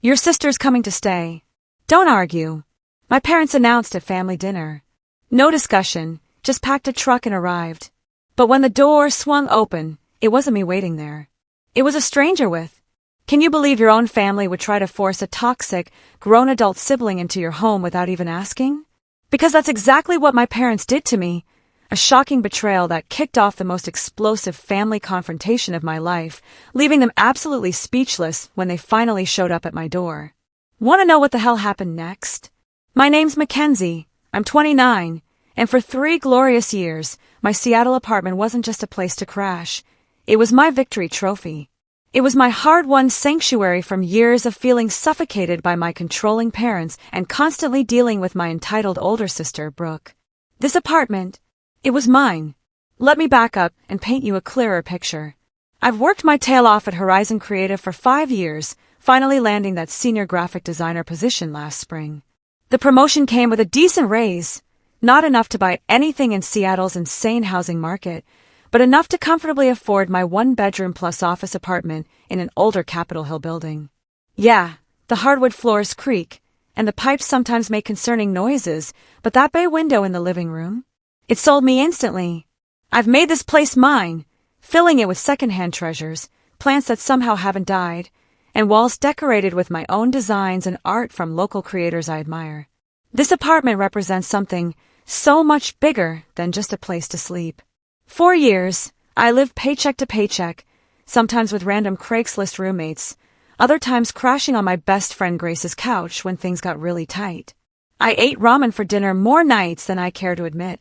Your sister's coming to stay. Don't argue. My parents announced at family dinner. No discussion, just packed a truck and arrived. But when the door swung open, it wasn't me waiting there. It was a stranger with. Can you believe your own family would try to force a toxic, grown adult sibling into your home without even asking? Because that's exactly what my parents did to me. A shocking betrayal that kicked off the most explosive family confrontation of my life, leaving them absolutely speechless when they finally showed up at my door. Want to know what the hell happened next? My name's Mackenzie. I'm 29, and for 3 glorious years, my Seattle apartment wasn't just a place to crash. It was my victory trophy. It was my hard-won sanctuary from years of feeling suffocated by my controlling parents and constantly dealing with my entitled older sister, Brooke. This apartment, it was mine. Let me back up and paint you a clearer picture. I've worked my tail off at Horizon Creative for 5 years, finally landing that senior graphic designer position last spring. The promotion came with a decent raise, not enough to buy anything in Seattle's insane housing market, but enough to comfortably afford my 1-bedroom plus office apartment in an older Capitol Hill building. Yeah, the hardwood floors creak, and the pipes sometimes make concerning noises, but that bay window in the living room? It sold me instantly. I've made this place mine, filling it with secondhand treasures, plants that somehow haven't died, and walls decorated with my own designs and art from local creators I admire. This apartment represents something so much bigger than just a place to sleep. 4 years, I lived paycheck to paycheck, sometimes with random Craigslist roommates, other times crashing on my best friend Grace's couch when things got really tight. I ate ramen for dinner more nights than I care to admit.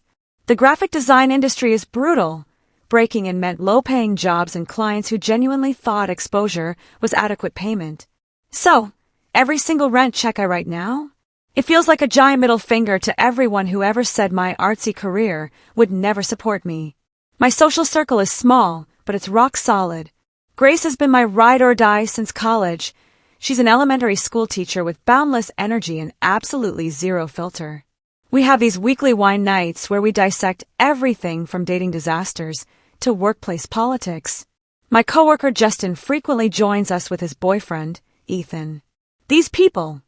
The graphic design industry is brutal. Breaking in meant low-paying jobs and clients who genuinely thought exposure was adequate payment. So, every single rent check I write now? It feels like a giant middle finger to everyone who ever said my artsy career would never support me. My social circle is small, but it's rock solid. Grace has been my ride or die since college. She's an elementary school teacher with boundless energy and absolutely zero filter. We have these weekly wine nights where we dissect everything from dating disasters to workplace politics. My coworker Justin frequently joins us with his boyfriend, Ethan. These people,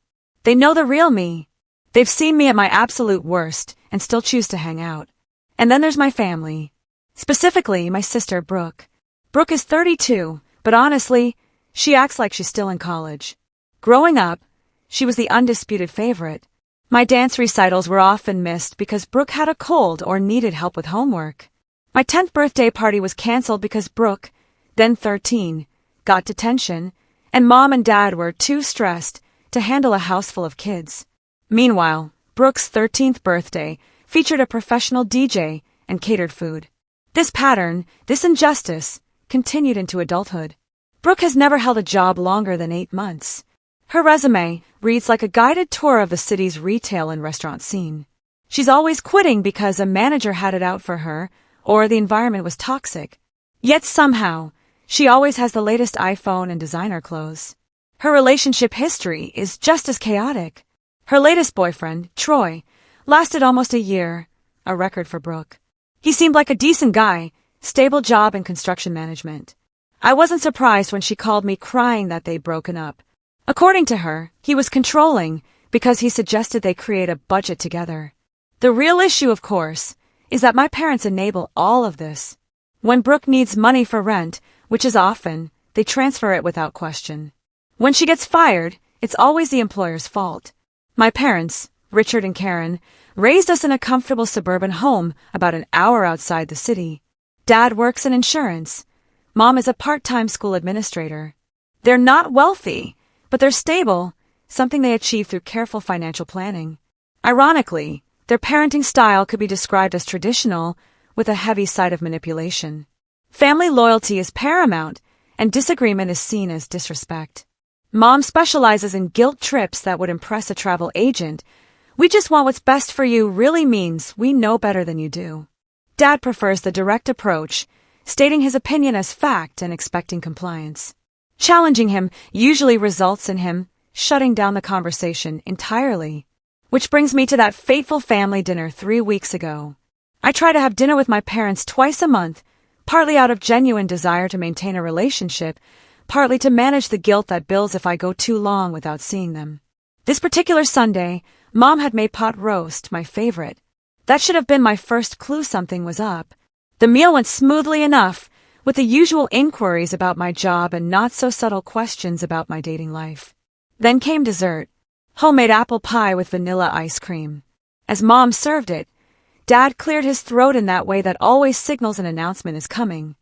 they know the real me. They've seen me at my absolute worst and still choose to hang out. And then there's my family. Specifically, my sister, Brooke. Brooke is 32, but honestly, she acts like she's still in college. Growing up, she was the undisputed favorite. My dance recitals were often missed because Brooke had a cold or needed help with homework. My 10th birthday party was canceled because Brooke, then 13, got detention, and Mom and Dad were too stressed to handle a house full of kids. Meanwhile, Brooke's 13th birthday featured a professional DJ and catered food. This pattern, this injustice, continued into adulthood. Brooke has never held a job longer than 8 months. Her resume reads like a guided tour of the city's retail and restaurant scene. She's always quitting because a manager had it out for her, or the environment was toxic. Yet somehow, she always has the latest iPhone and designer clothes. Her relationship history is just as chaotic. Her latest boyfriend, Troy, lasted almost a year, a record for Brooke. He seemed like a decent guy, stable job in construction management. I wasn't surprised when she called me crying that they'd broken up. According to her, he was controlling because he suggested they create a budget together. The real issue, of course, is that my parents enable all of this. When Brooke needs money for rent, which is often, they transfer it without question. When she gets fired, it's always the employer's fault. My parents, Richard and Karen, raised us in a comfortable suburban home about an hour outside the city. Dad works in insurance. Mom is a part-time school administrator. They're not wealthy, but they're stable, something they achieve through careful financial planning. Ironically, their parenting style could be described as traditional, with a heavy side of manipulation. Family loyalty is paramount, and disagreement is seen as disrespect. Mom specializes in guilt trips that would impress a travel agent. We just want what's best for you really means we know better than you do. Dad prefers the direct approach, stating his opinion as fact and expecting compliance. Challenging him usually results in him shutting down the conversation entirely. Which brings me to that fateful family dinner 3 weeks ago. I try to have dinner with my parents twice a month, partly out of genuine desire to maintain a relationship, partly to manage the guilt that builds if I go too long without seeing them. This particular Sunday, Mom had made pot roast, my favorite. That should have been my first clue something was up. The meal went smoothly enough, with the usual inquiries about my job and not-so-subtle questions about my dating life. Then came dessert, homemade apple pie with vanilla ice cream. As Mom served it, Dad cleared his throat in that way that always signals an announcement is coming.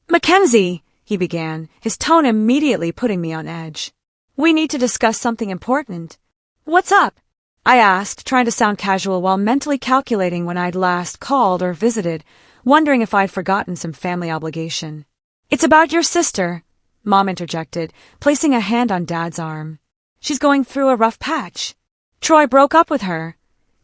"Mackenzie," he began, his tone immediately putting me on edge. "We need to discuss something important." "What's up?" I asked, trying to sound casual while mentally calculating when I'd last called or visited, wondering if I'd forgotten some family obligation. "It's about your sister," Mom interjected, placing a hand on Dad's arm. "She's going through a rough patch. Troy broke up with her,"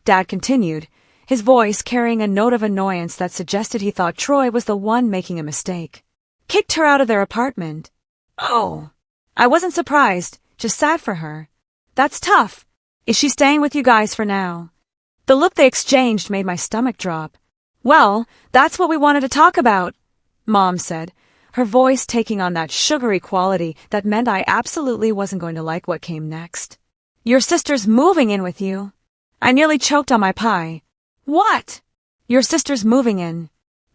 Dad continued, his voice carrying a note of annoyance that suggested he thought Troy was the one making a mistake. "Kicked her out of their apartment." "Oh." I wasn't surprised, just sad for her. "That's tough. Is she staying with you guys for now?" The look they exchanged made my stomach drop. "Well, that's what we wanted to talk about," Mom said, her voice taking on that sugary quality that meant I absolutely wasn't going to like what came next. "Your sister's moving in with you." I nearly choked on my pie. "What?" "Your sister's moving in."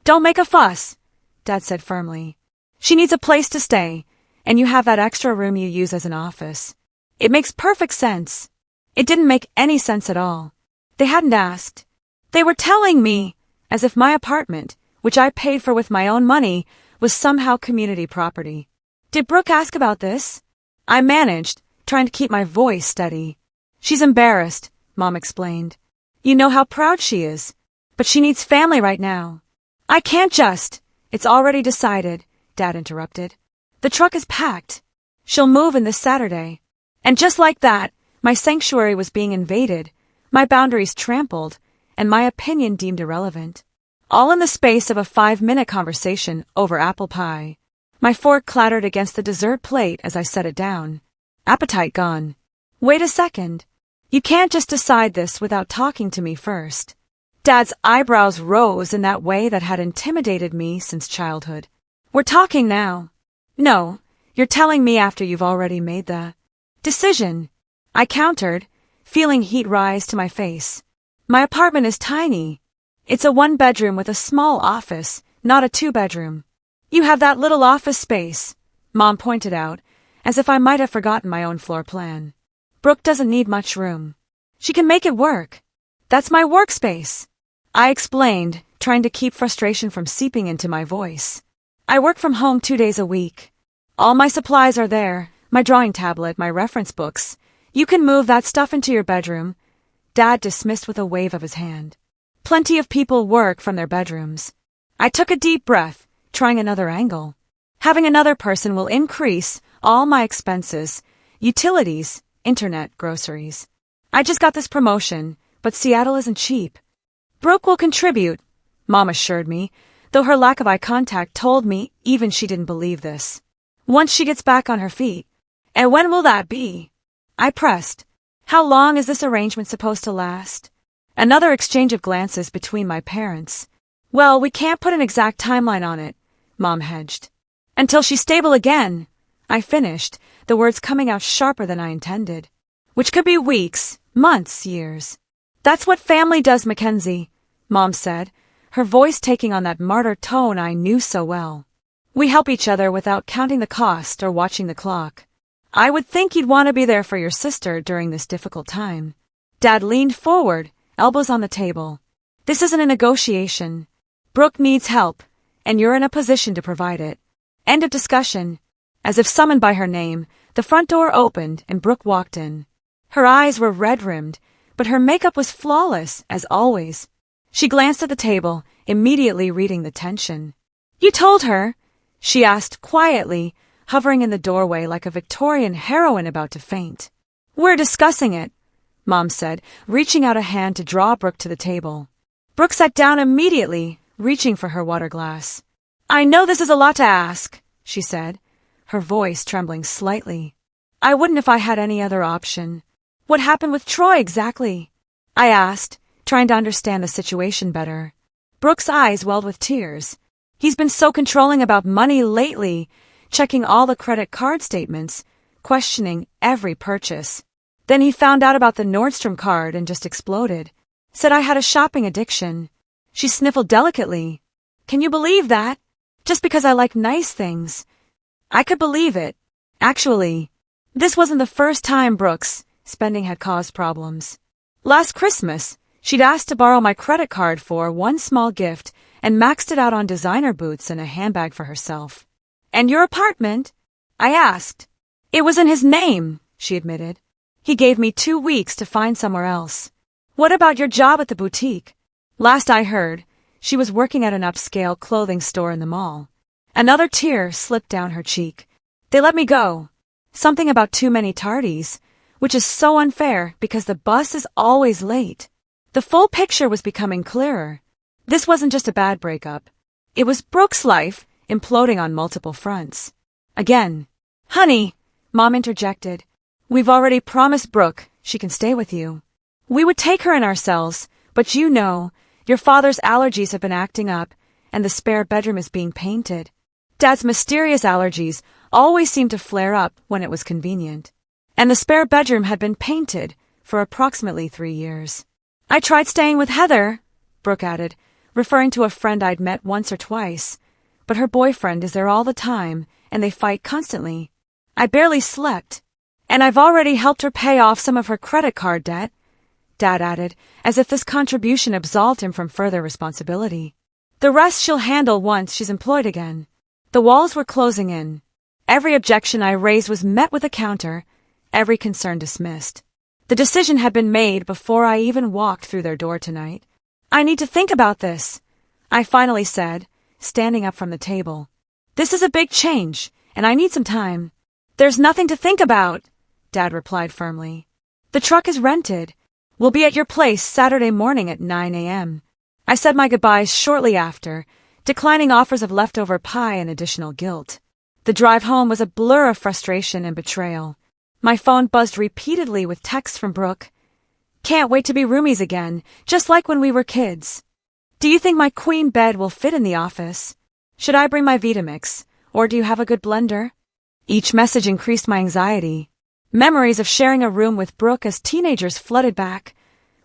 "Don't make a fuss," Dad said firmly. "She needs a place to stay, and you have that extra room you use as an office. It makes perfect sense." It didn't make any sense at all. They hadn't asked. They were telling me, as if my apartment, which I paid for with my own money, was somehow community property. "Did Brooke ask about this?" I managed, trying to keep my voice steady. "She's embarrassed," Mom explained. "You know how proud she is. But she needs family right now." "I can't just." "It's already decided," Dad interrupted. "The truck is packed. She'll move in this Saturday." And just like that, my sanctuary was being invaded, my boundaries trampled, and my opinion deemed irrelevant. All in the space of a 5-minute conversation over apple pie. My fork clattered against the dessert plate as I set it down. Appetite gone. "Wait a second. You can't just decide this without talking to me first." Dad's eyebrows rose in that way that had intimidated me since childhood. "We're talking now." "No, you're telling me after you've already made the decision," I countered, feeling heat rise to my face. "My apartment is tiny. It's a 1-bedroom with a small office, not a 2-bedroom. You have that little office space," Mom pointed out, as if I might have forgotten my own floor plan. "Brooke doesn't need much room. She can make it work. That's my workspace," I explained, trying to keep frustration from seeping into my voice. "I work from home 2 days a week. All my supplies are there, my drawing tablet, my reference books. You can move that stuff into your bedroom," Dad dismissed with a wave of his hand. "Plenty of people work from their bedrooms." I took a deep breath, trying another angle. Having another person will increase all my expenses, utilities, internet, groceries. I just got this promotion, but Seattle isn't cheap. "Brooke will contribute," Mom assured me, though her lack of eye contact told me even she didn't believe this. "Once she gets back on her feet." "And when will that be?" I pressed. "How long is this arrangement supposed to last?" Another exchange of glances between my parents. "Well, we can't put an exact timeline on it," Mom hedged. "Until she's stable again," I finished, the words coming out sharper than I intended. "Which could be weeks, months, years." "That's what family does, Mackenzie," Mom said, her voice taking on that martyr tone I knew so well. "We help each other without counting the cost or watching the clock. I would think you'd want to be there for your sister during this difficult time." Dad leaned forward, elbows on the table. "This isn't a negotiation. Brooke needs help, and you're in a position to provide it. End of discussion." As if summoned by her name, the front door opened and Brooke walked in. Her eyes were red-rimmed, but her makeup was flawless, as always. She glanced at the table, immediately reading the tension. "You told her?" she asked quietly, hovering in the doorway like a Victorian heroine about to faint. "We're discussing it," Mom said, reaching out a hand to draw Brooke to the table. Brooke sat down immediately, reaching for her water glass. "I know this is a lot to ask," she said, her voice trembling slightly. "I wouldn't if I had any other option." "What happened with Troy exactly?" I asked, trying to understand the situation better. Brooke's eyes welled with tears. "He's been so controlling about money lately. checking all the credit card statements, questioning every purchase. Then he found out about the Nordstrom card and just exploded. Said I had a shopping addiction. She sniffled delicately. Can you believe that? Just because I like nice things. I could believe it. Actually, this wasn't the first time Brooke's spending had caused problems. Last Christmas, she'd asked to borrow my credit card for one small gift and maxed it out on designer boots and a handbag for herself. And your apartment? I asked. It was in his name, she admitted. He gave me 2 weeks to find somewhere else. What about your job at the boutique? Last I heard, she was working at an upscale clothing store in the mall. Another tear slipped down her cheek. They let me go. Something about too many tardies, which is so unfair because the bus is always late. The full picture was becoming clearer. This wasn't just a bad breakup. It was Brooke's life imploding on multiple fronts. Again. Honey, Mom interjected. We've already promised Brooke she can stay with you. We would take her in ourselves, but you know, your father's allergies have been acting up, and the spare bedroom is being painted. Dad's mysterious allergies always seemed to flare up when it was convenient. And the spare bedroom had been painted for approximately 3 years. I tried staying with Heather, Brooke added, referring to a friend I'd met once or twice, but her boyfriend is there all the time, and they fight constantly. I barely slept. And I've already helped her pay off some of her credit card debt, Dad added, as if this contribution absolved him from further responsibility. The rest she'll handle once she's employed again. The walls were closing in. Every objection I raised was met with a counter, every concern dismissed. The decision had been made before I even walked through their door tonight. I need to think about this, I finally said, standing up from the table. This is a big change, and I need some time. There's nothing to think about, Dad replied firmly. The truck is rented. We'll be at your place Saturday morning at 9 a.m. I said my goodbyes shortly after, declining offers of leftover pie and additional guilt. The drive home was a blur of frustration and betrayal. My phone buzzed repeatedly with texts from Brooke. Can't wait to be roomies again, just like when we were kids. Do you think my queen bed will fit in the office? Should I bring my Vitamix, or do you have a good blender? Each message increased my anxiety. Memories of sharing a room with Brooke as teenagers flooded back.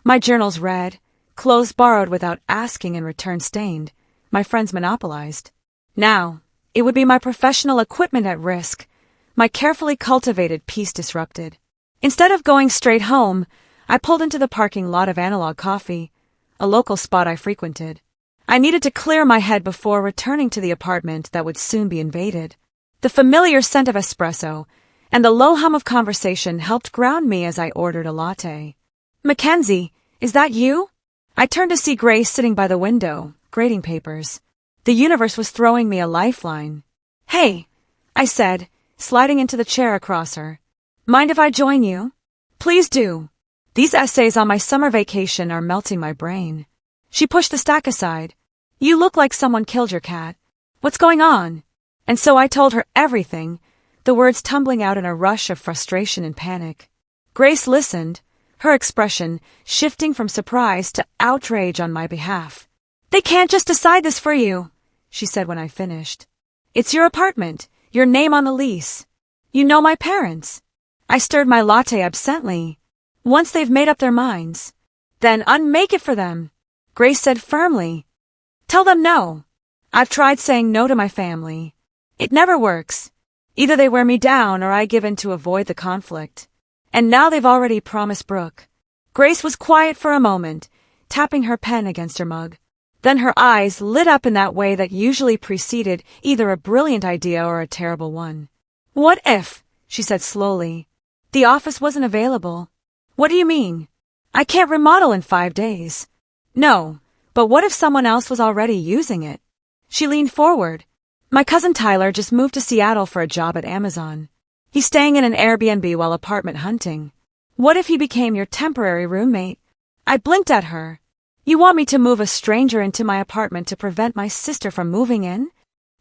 My journals read, clothes borrowed without asking and return stained, my friends monopolized. Now, it would be my professional equipment at risk, my carefully cultivated peace disrupted. Instead of going straight home, I pulled into the parking lot of Analog Coffee, a local spot I frequented. I needed to clear my head before returning to the apartment that would soon be invaded. The familiar scent of espresso and the low hum of conversation helped ground me as I ordered a latte. Mackenzie, is that you? I turned to see Grace sitting by the window, grading papers. The universe was throwing me a lifeline. Hey, I said, sliding into the chair across her. Mind if I join you? Please do. These essays on my summer vacation are melting my brain. She pushed the stack aside. You look like someone killed your cat. What's going on? And so I told her everything, the words tumbling out in a rush of frustration and panic. Grace listened, her expression shifting from surprise to outrage on my behalf. They can't just decide this for you, she said when I finished. It's your apartment, your name on the lease. You know my parents. I stirred my latte absently. Once they've made up their minds, then unmake it for them, Grace said firmly. Tell them no. I've tried saying no to my family. It never works. Either they wear me down or I give in to avoid the conflict. And now they've already promised Brooke. Grace was quiet for a moment, tapping her pen against her mug. Then her eyes lit up in that way that usually preceded either a brilliant idea or a terrible one. What if, she said slowly, the office wasn't available? What do you mean? I can't remodel in 5 days. No, but what if someone else was already using it? She leaned forward. My cousin Tyler just moved to Seattle for a job at Amazon. He's staying in an Airbnb while apartment hunting. What if he became your temporary roommate? I blinked at her. You want me to move a stranger into my apartment to prevent my sister from moving in?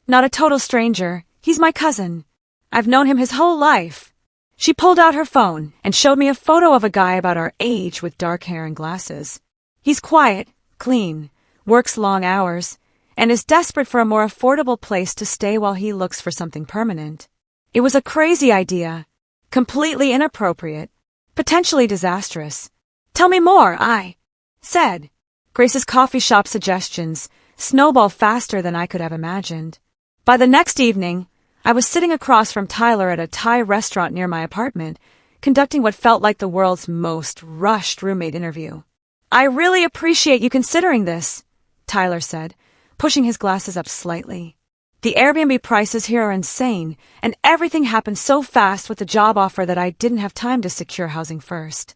Not a total stranger. He's my cousin. I've known him his whole life. She pulled out her phone and showed me a photo of a guy about our age with dark hair and glasses. He's quiet, clean, works long hours, and is desperate for a more affordable place to stay while he looks for something permanent. It was a crazy idea, completely inappropriate, potentially disastrous. Tell me more, I said. Grace's coffee shop suggestions snowballed faster than I could have imagined. By the next evening, I was sitting across from Tyler at a Thai restaurant near my apartment, conducting what felt like the world's most rushed roommate interview. I really appreciate you considering this, Tyler said, pushing his glasses up slightly. The Airbnb prices here are insane, and everything happened so fast with the job offer that I didn't have time to secure housing first.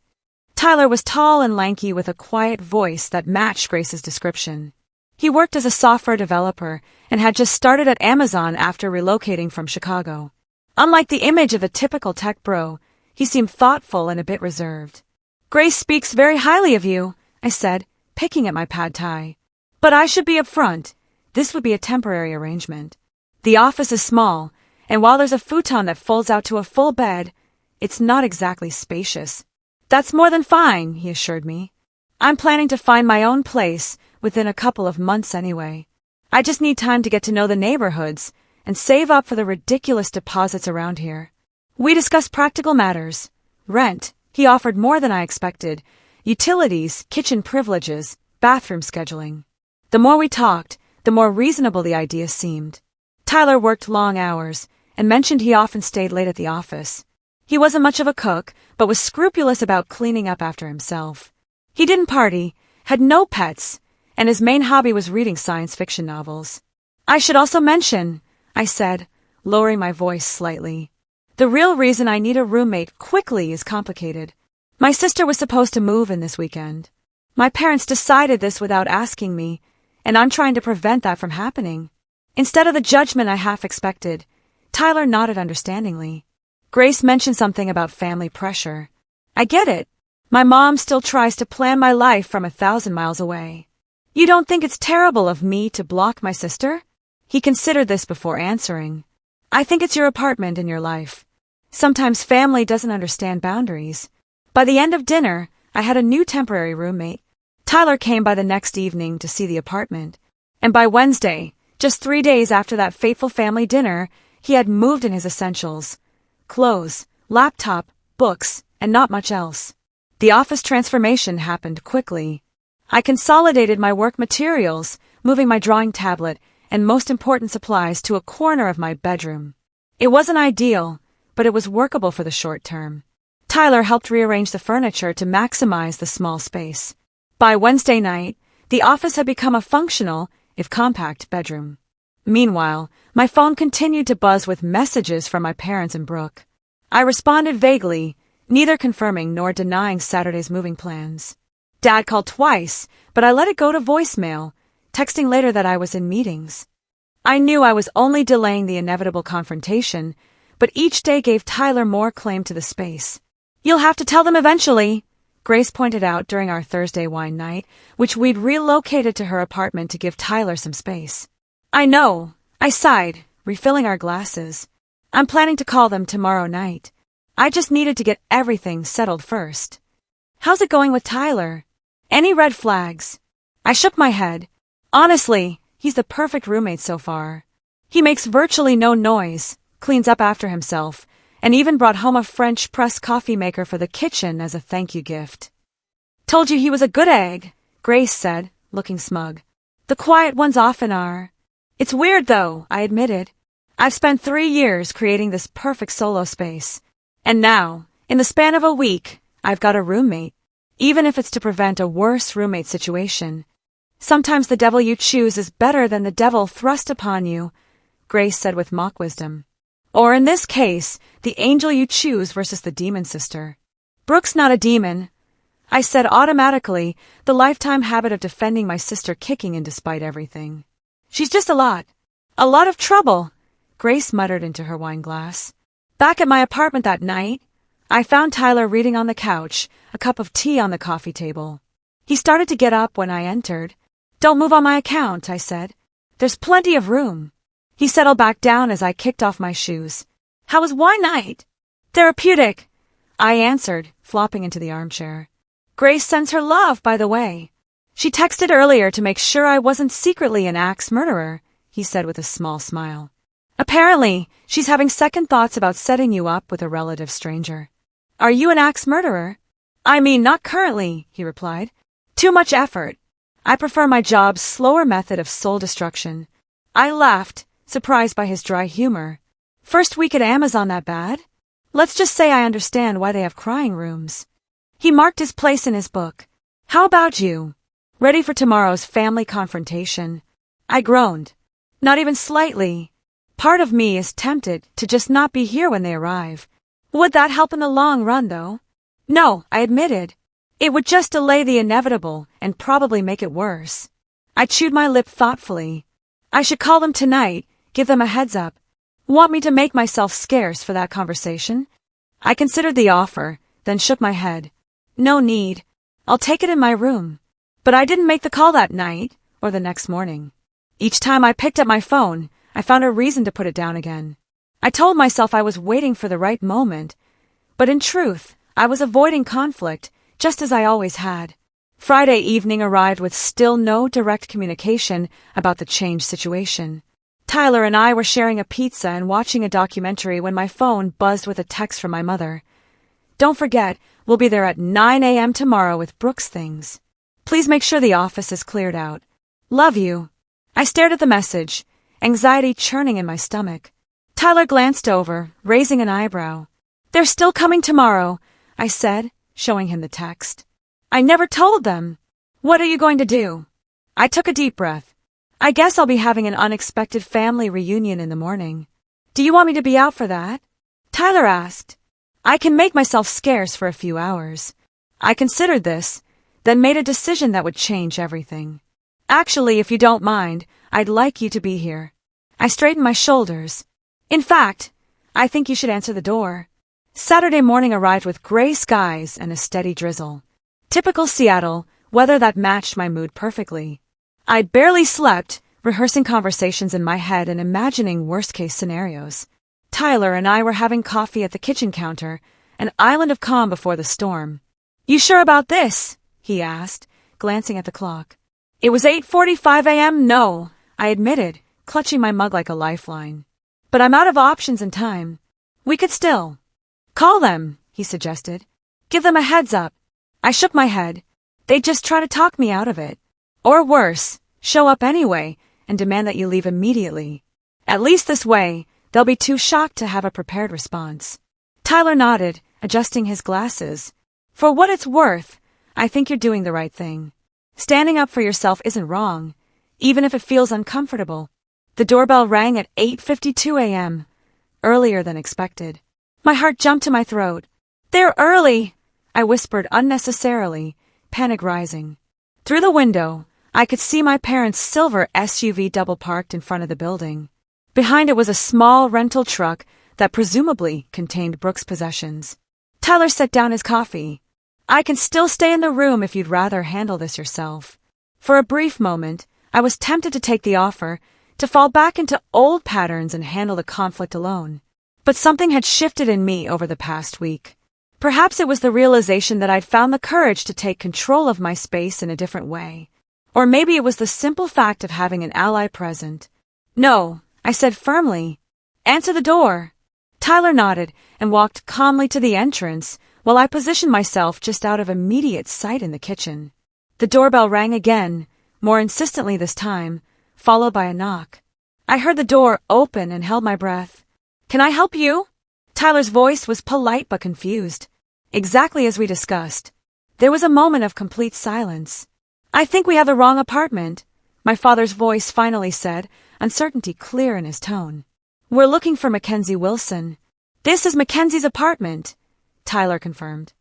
Tyler was tall and lanky with a quiet voice that matched Grace's description. He worked as a software developer and had just started at Amazon after relocating from Chicago. Unlike the image of a typical tech bro, he seemed thoughtful and a bit reserved. Grace speaks very highly of you, I said, picking at my pad thai. But I should be upfront. This would be a temporary arrangement. The office is small, and while there's a futon that folds out to a full bed, it's not exactly spacious. That's more than fine, he assured me. I'm planning to find my own place within a couple of months anyway. I just need time to get to know the neighborhoods and save up for the ridiculous deposits around here. We discussed practical matters. Rent, he offered more than I expected. Utilities, kitchen privileges, bathroom scheduling. The more we talked, the more reasonable the idea seemed. Tyler worked long hours and mentioned he often stayed late at the office. He wasn't much of a cook, but was scrupulous about cleaning up after himself. He didn't party, had no pets, and his main hobby was reading science fiction novels. I should also mention, I said, lowering my voice slightly. The real reason I need a roommate quickly is complicated. My sister was supposed to move in this weekend. My parents decided this without asking me, and I'm trying to prevent that from happening. Instead of the judgment I half expected, Tyler nodded understandingly. Grace mentioned something about family pressure. I get it. My mom still tries to plan my life from 1,000 miles away. You don't think it's terrible of me to block my sister? He considered this before answering. I think it's your apartment and your life. Sometimes family doesn't understand boundaries. By the end of dinner, I had a new temporary roommate. Tyler came by the next evening to see the apartment. And by Wednesday, just 3 days after that fateful family dinner, he had moved in his essentials. Clothes, laptop, books, and not much else. The office transformation happened quickly. I consolidated my work materials, moving my drawing tablet and most important supplies to a corner of my bedroom. It wasn't ideal, but it was workable for the short term. Tyler helped rearrange the furniture to maximize the small space. By Wednesday night, the office had become a functional, if compact, bedroom. Meanwhile, my phone continued to buzz with messages from my parents and Brooke. I responded vaguely, neither confirming nor denying Saturday's moving plans. Dad called twice, but I let it go to voicemail, texting later that I was in meetings. I knew I was only delaying the inevitable confrontation, but each day gave Tyler more claim to the space. You'll have to tell them eventually, Grace pointed out during our Thursday wine night, which we'd relocated to her apartment to give Tyler some space. I know, I sighed, refilling our glasses. I'm planning to call them tomorrow night. I just needed to get everything settled first. How's it going with Tyler? Any red flags? I shook my head. Honestly, he's the perfect roommate so far. He makes virtually no noise, cleans up after himself, and even brought home a French press coffee maker for the kitchen as a thank you gift. Told you he was a good egg, Grace said, looking smug. The quiet ones often are. It's weird though, I admitted. I've spent 3 years creating this perfect solo space. And now, in the span of a week, I've got a roommate, even if it's to prevent a worse roommate situation. Sometimes the devil you choose is better than the devil thrust upon you, Grace said with mock wisdom. Or in this case, the angel you choose versus the demon sister. Brooke's not a demon, I said automatically, the lifetime habit of defending my sister kicking in despite everything. She's just a lot of trouble, Grace muttered into her wine glass. Back at my apartment that night, I found Tyler reading on the couch, a cup of tea on the coffee table. He started to get up when I entered. Don't move on my account, I said. There's plenty of room. He settled back down as I kicked off my shoes. How was wine night? Therapeutic, I answered, flopping into the armchair. Grace sends her love, by the way. She texted earlier to make sure I wasn't secretly an axe murderer, he said with a small smile. Apparently, she's having second thoughts about setting you up with a relative stranger. Are you an axe murderer? I mean, not currently, he replied. Too much effort. I prefer my job's slower method of soul destruction. I laughed, surprised by his dry humor. First week at Amazon that bad? Let's just say I understand why they have crying rooms. He marked his place in his book. How about you? Ready for tomorrow's family confrontation? I groaned. Not even slightly. Part of me is tempted to just not be here when they arrive. Would that help in the long run, though? No, I admitted. It would just delay the inevitable and probably make it worse. I chewed my lip thoughtfully. I should call them tonight, give them a heads up. Want me to make myself scarce for that conversation? I considered the offer, then shook my head. No need. I'll take it in my room. But I didn't make the call that night, or the next morning. Each time I picked up my phone, I found a reason to put it down again. I told myself I was waiting for the right moment, but in truth, I was avoiding conflict, just as I always had. Friday evening arrived with still no direct communication about the changed situation. Tyler and I were sharing a pizza and watching a documentary when my phone buzzed with a text from my mother. Don't forget, we'll be there at 9 a.m. tomorrow with Brooke's things. Please make sure the office is cleared out. Love you. I stared at the message, anxiety churning in my stomach. Tyler glanced over, raising an eyebrow. They're still coming tomorrow, I said, showing him the text. I never told them. What are you going to do? I took a deep breath. I guess I'll be having an unexpected family reunion in the morning. Do you want me to be out for that? Tyler asked. I can make myself scarce for a few hours. I considered this, then made a decision that would change everything. Actually, if you don't mind, I'd like you to be here. I straightened my shoulders. In fact, I think you should answer the door. Saturday morning arrived with gray skies and a steady drizzle. Typical Seattle, weather that matched my mood perfectly. I'd barely slept, rehearsing conversations in my head and imagining worst-case scenarios. Tyler and I were having coffee at the kitchen counter, an island of calm before the storm. You sure about this? He asked, glancing at the clock. It was 8:45 a.m. No, I admitted, clutching my mug like a lifeline. But I'm out of options and time. We could still. Call them, he suggested. Give them a heads up. I shook my head. They'd just try to talk me out of it. Or worse, show up anyway and demand that you leave immediately. At least this way, they'll be too shocked to have a prepared response. Tyler nodded, adjusting his glasses. For what it's worth, I think you're doing the right thing. Standing up for yourself isn't wrong, even if it feels uncomfortable. The doorbell rang at 8:52 a.m., earlier than expected. My heart jumped to my throat. They're early, I whispered unnecessarily, panic rising. Through the window, I could see my parents' silver SUV double-parked in front of the building. Behind it was a small rental truck that presumably contained Brooke's possessions. Tyler set down his coffee. I can still stay in the room if you'd rather handle this yourself. For a brief moment, I was tempted to take the offer, to fall back into old patterns and handle the conflict alone. But something had shifted in me over the past week. Perhaps it was the realization that I'd found the courage to take control of my space in a different way. Or maybe it was the simple fact of having an ally present. No, I said firmly. Answer the door. Tyler nodded and walked calmly to the entrance while I positioned myself just out of immediate sight in the kitchen. The doorbell rang again, more insistently this time, followed by a knock. I heard the door open and held my breath. Can I help you? Tyler's voice was polite but confused. Exactly as we discussed. There was a moment of complete silence. I think we have the wrong apartment, my father's voice finally said, uncertainty clear in his tone. We're looking for Mackenzie Wilson. This is Mackenzie's apartment, Tyler confirmed.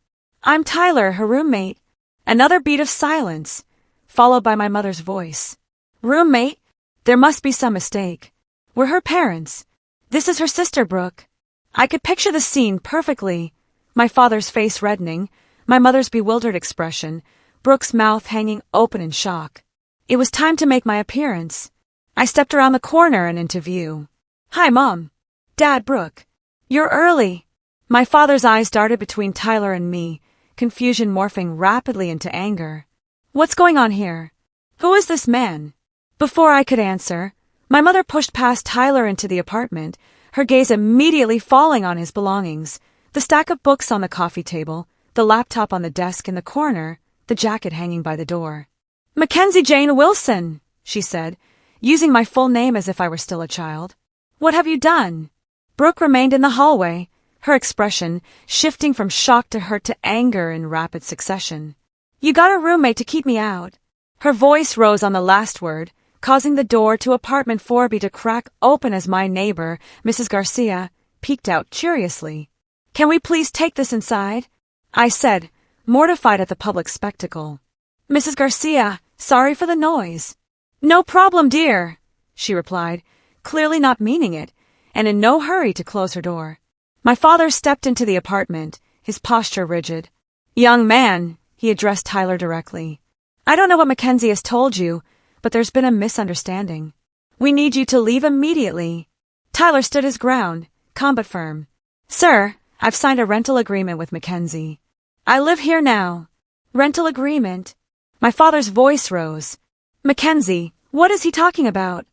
I'm Tyler, her roommate. Another beat of silence, followed by my mother's voice. Roommate? There must be some mistake. We're her parents. This is her sister, Brooke. I could picture the scene perfectly. My father's face reddening, my mother's bewildered expression, Brooke's mouth hanging open in shock. It was time to make my appearance. I stepped around the corner and into view. Hi, Mom. Dad, Brooke. You're early. My father's eyes darted between Tyler and me, confusion morphing rapidly into anger. What's going on here? Who is this man? Before I could answer, my mother pushed past Tyler into the apartment, her gaze immediately falling on his belongings, the stack of books on the coffee table, the laptop on the desk in the corner, the jacket hanging by the door. Mackenzie Jane Wilson, she said, using my full name as if I were still a child. What have you done? Brooke remained in the hallway, her expression shifting from shock to hurt to anger in rapid succession. You got a roommate to keep me out. Her voice rose on the last word, causing the door to apartment 4B to crack open as my neighbor, Mrs. Garcia, peeked out curiously. Can we please take this inside? I said, mortified at the public spectacle. Mrs. Garcia, sorry for the noise. No problem, dear, she replied, clearly not meaning it, and in no hurry to close her door. My father stepped into the apartment, his posture rigid. Young man, he addressed Tyler directly. I don't know what Mackenzie has told you, but there's been a misunderstanding. We need you to leave immediately. Tyler stood his ground, calm but firm. Sir, I've signed a rental agreement with Mackenzie. I live here now. Rental agreement? My father's voice rose. Mackenzie, what is he talking about?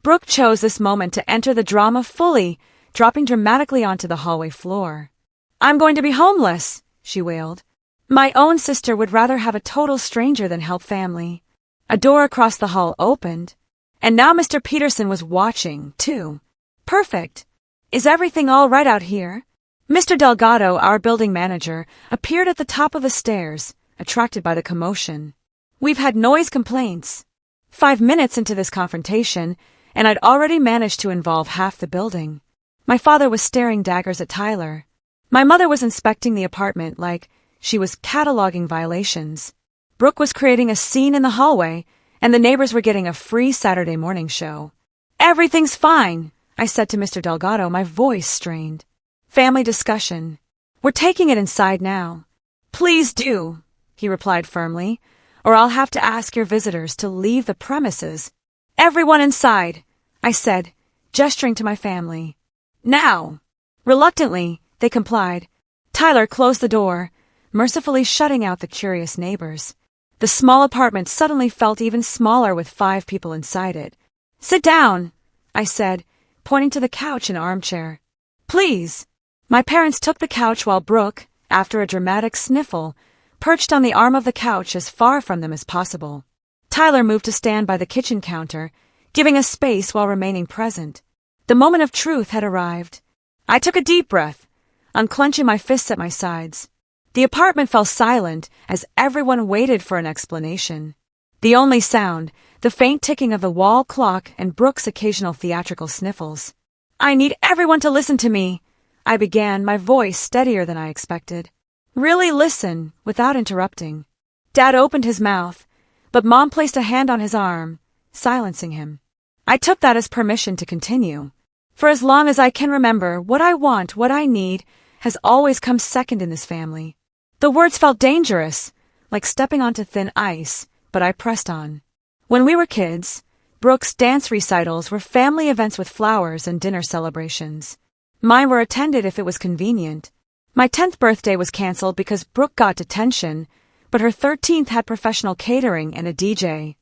Brooke chose this moment to enter the drama fully, dropping dramatically onto the hallway floor. I'm going to be homeless, she wailed. My own sister would rather have a total stranger than help family. A door across the hall opened, and now Mr. Peterson was watching, too. Perfect. Is everything all right out here? Mr. Delgado, our building manager, appeared at the top of the stairs, attracted by the commotion. We've had noise complaints. 5 minutes into this confrontation, and I'd already managed to involve half the building. My father was staring daggers at Tyler. My mother was inspecting the apartment like she was cataloging violations. Brooke was creating a scene in the hallway, and the neighbors were getting a free Saturday morning show. Everything's fine, I said to Mr. Delgado, my voice strained. Family discussion. We're taking it inside now. Please do, he replied firmly, or I'll have to ask your visitors to leave the premises. Everyone inside, I said, gesturing to my family. Now! Reluctantly, they complied. Tyler closed the door, mercifully shutting out the curious neighbors. The small apartment suddenly felt even smaller with 5 people inside it. Sit down, I said, pointing to the couch and armchair. Please. My parents took the couch while Brooke, after a dramatic sniffle, perched on the arm of the couch as far from them as possible. Tyler moved to stand by the kitchen counter, giving us space while remaining present. The moment of truth had arrived. I took a deep breath, unclenching my fists at my sides. The apartment fell silent as everyone waited for an explanation. The only sound, the faint ticking of the wall clock and Brooke's occasional theatrical sniffles. I need everyone to listen to me, I began, my voice steadier than I expected. Really listen, without interrupting. Dad opened his mouth, but Mom placed a hand on his arm, silencing him. I took that as permission to continue. For as long as I can remember, what I want, what I need, has always come second in this family. The words felt dangerous, like stepping onto thin ice, but I pressed on. When we were kids, Brooke's dance recitals were family events with flowers and dinner celebrations. Mine were attended if it was convenient. My 10th birthday was canceled because Brooke got detention, but her 13th had professional catering and a DJ.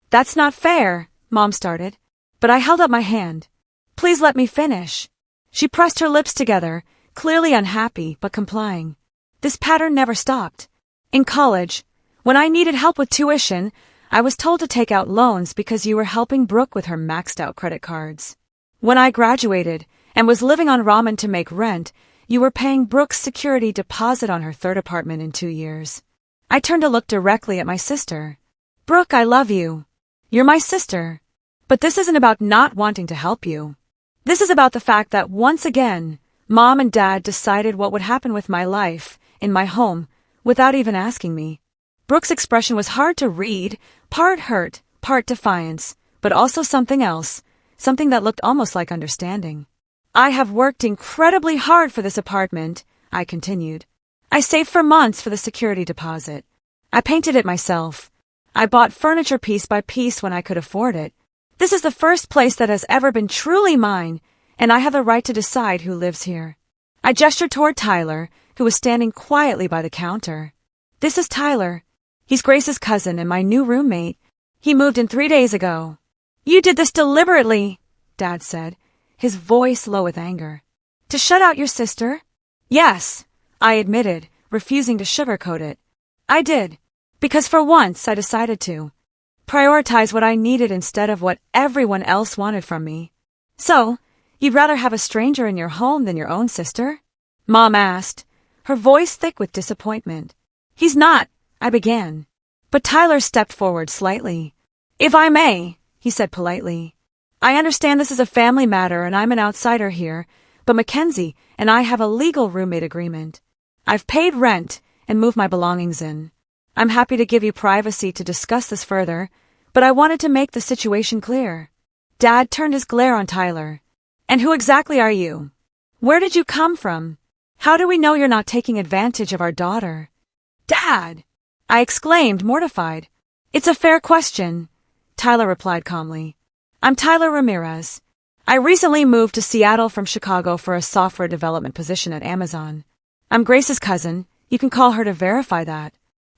That's not fair, Mom started, but I held up my hand. Please let me finish. She pressed her lips together, clearly unhappy but complying. This pattern never stopped. In college, when I needed help with tuition, I was told to take out loans because you were helping Brooke with her maxed-out credit cards. When I graduated and was living on ramen to make rent, you were paying Brooke's security deposit on her 3rd apartment in 2 years. I turned to look directly at my sister. Brooke, I love you. You're my sister. But this isn't about not wanting to help you. This is about the fact that once again, Mom and Dad decided what would happen with my life, in my home, without even asking me. Brooke's expression was hard to read, part hurt, part defiance, but also something else, something that looked almost like understanding. I have worked incredibly hard for this apartment, I continued. I saved for months for the security deposit. I painted it myself. I bought furniture piece by piece when I could afford it. This is the first place that has ever been truly mine, and I have the right to decide who lives here. I gestured toward Tyler, who was standing quietly by the counter. This is Tyler. He's Grace's cousin and my new roommate. He moved in 3 days ago. You did this deliberately, Dad said, his voice low with anger. To shut out your sister? Yes, I admitted, refusing to sugarcoat it. I did. Because for once I decided to prioritize what I needed instead of what everyone else wanted from me. So, you'd rather have a stranger in your home than your own sister? Mom asked, her voice thick with disappointment. He's not, I began. But Tyler stepped forward slightly. If I may, he said politely. I understand this is a family matter and I'm an outsider here, but Mackenzie and I have a legal roommate agreement. I've paid rent and moved my belongings in. I'm happy to give you privacy to discuss this further, but I wanted to make the situation clear. Dad turned his glare on Tyler. And who exactly are you? Where did you come from? How do we know you're not taking advantage of our daughter? Dad! I exclaimed, mortified. It's a fair question, Tyler replied calmly. I'm Tyler Ramirez. I recently moved to Seattle from Chicago for a software development position at Amazon. I'm Grace's cousin. You can call her to verify that.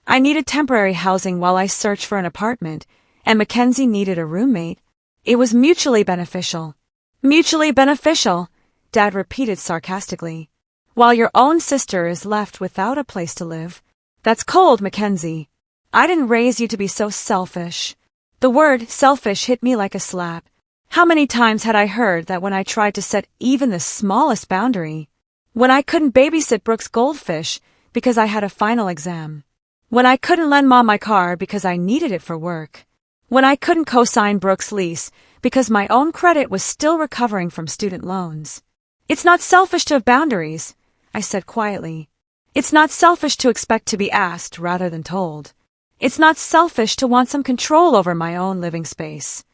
I needed temporary housing while I searched for an apartment, and Mackenzie needed a roommate. It was mutually beneficial. Mutually beneficial, Dad repeated sarcastically. While your own sister is left without a place to live. That's cold, Mackenzie. I didn't raise you to be so selfish. The word selfish hit me like a slap. How many times had I heard that when I tried to set even the smallest boundary? When I couldn't babysit Brooke's goldfish because I had a final exam. When I couldn't lend Mom my car because I needed it for work. When I couldn't co-sign Brooke's lease because my own credit was still recovering from student loans. It's not selfish to have boundaries, I said quietly. It's not selfish to expect to be asked rather than told. It's not selfish to want some control over my own living space.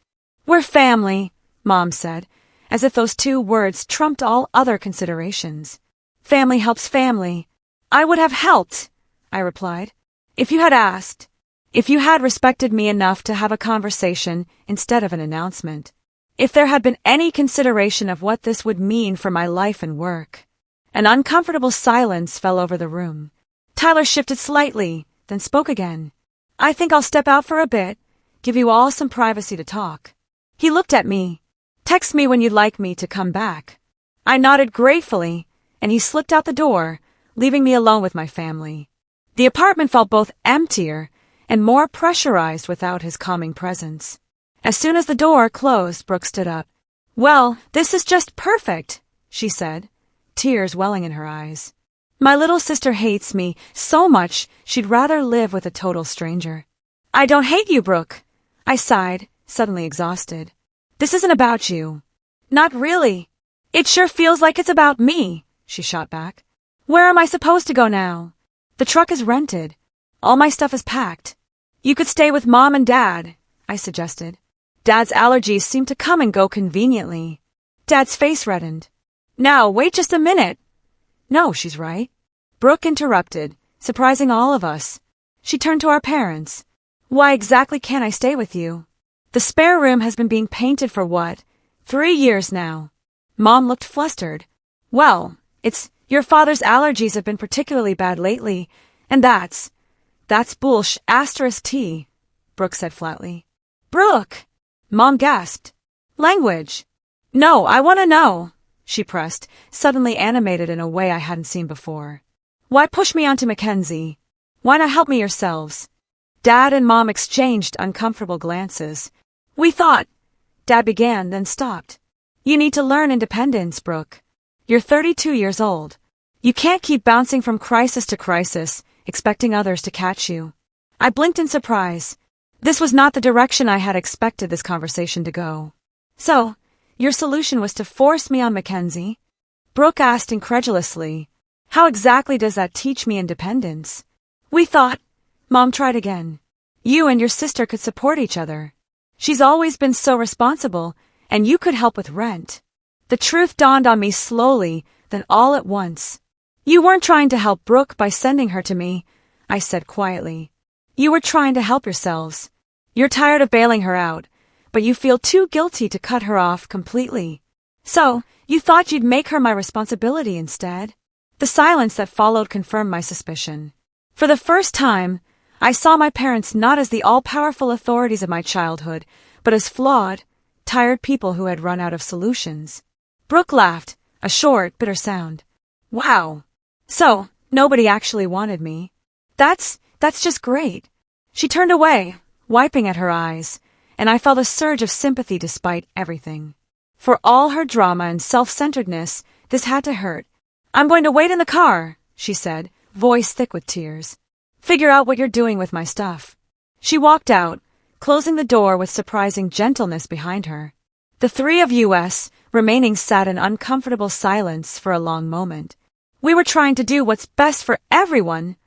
We're family, Mom said, as if those two words trumped all other considerations. Family helps family. I would have helped, I replied. If you had asked. If you had respected me enough to have a conversation instead of an announcement. If there had been any consideration of what this would mean for my life and work. An uncomfortable silence fell over the room. Tyler shifted slightly, then spoke again. I think I'll step out for a bit, give you all some privacy to talk. He looked at me. Text me when you'd like me to come back. I nodded gratefully, and he slipped out the door, leaving me alone with my family. The apartment felt both emptier and more pressurized without his calming presence. As soon as the door closed, Brooke stood up. Well, this is just perfect, she said, tears welling in her eyes. My little sister hates me so much she'd rather live with a total stranger. I don't hate you, Brooke, I sighed, suddenly exhausted. This isn't about you. Not really. It sure feels like it's about me, she shot back. Where am I supposed to go now? The truck is rented. All my stuff is packed. You could stay with Mom and Dad, I suggested. Dad's allergies seem to come and go conveniently. Dad's face reddened. Now, wait just a minute. No, she's right. Brooke interrupted, surprising all of us. She turned to our parents. Why exactly can't I stay with you? The spare room has been being painted for what? 3 years now. Mom looked flustered. Well, your father's allergies have been particularly bad lately, and that's bullsh *T, Brooke said flatly. Brooke! Mom gasped. Language. No, I want to know, she pressed, suddenly animated in a way I hadn't seen before. Why push me onto Mackenzie? Why not help me yourselves? Dad and Mom exchanged uncomfortable glances. We thought, Dad began, then stopped. You need to learn independence, Brooke. You're 32 years old. You can't keep bouncing from crisis to crisis, expecting others to catch you. I blinked in surprise. This was not the direction I had expected this conversation to go. So, your solution was to force me on Mackenzie? Brooke asked incredulously. How exactly does that teach me independence? We thought, Mom tried again. You and your sister could support each other. She's always been so responsible, and you could help with rent. The truth dawned on me slowly, then all at once. You weren't trying to help Brooke by sending her to me, I said quietly. You were trying to help yourselves. You're tired of bailing her out, but you feel too guilty to cut her off completely. So, you thought you'd make her my responsibility instead? The silence that followed confirmed my suspicion. For the first time, I saw my parents not as the all-powerful authorities of my childhood, but as flawed, tired people who had run out of solutions. Brooke laughed, a short, bitter sound. Wow. So, nobody actually wanted me. That's just great. She turned away, wiping at her eyes, and I felt a surge of sympathy despite everything. For all her drama and self-centeredness, this had to hurt. I'm going to wait in the car, she said, voice thick with tears. Figure out what you're doing with my stuff. She walked out, closing the door with surprising gentleness behind her. The three of us remaining sat in uncomfortable silence for a long moment. We were trying to do what's best for everyone,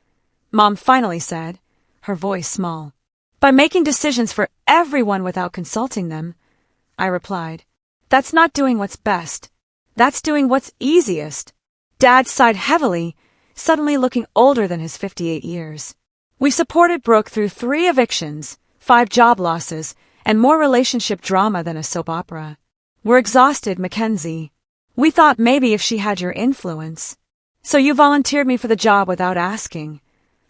Mom finally said, her voice small. By making decisions for everyone without consulting them, I replied. That's not doing what's best. That's doing what's easiest. Dad sighed heavily, suddenly looking older than his 58 years. We supported Brooke through 3 evictions, 5 job losses, and more relationship drama than a soap opera. We're exhausted, Mackenzie. We thought maybe if she had your influence. So you volunteered me for the job without asking.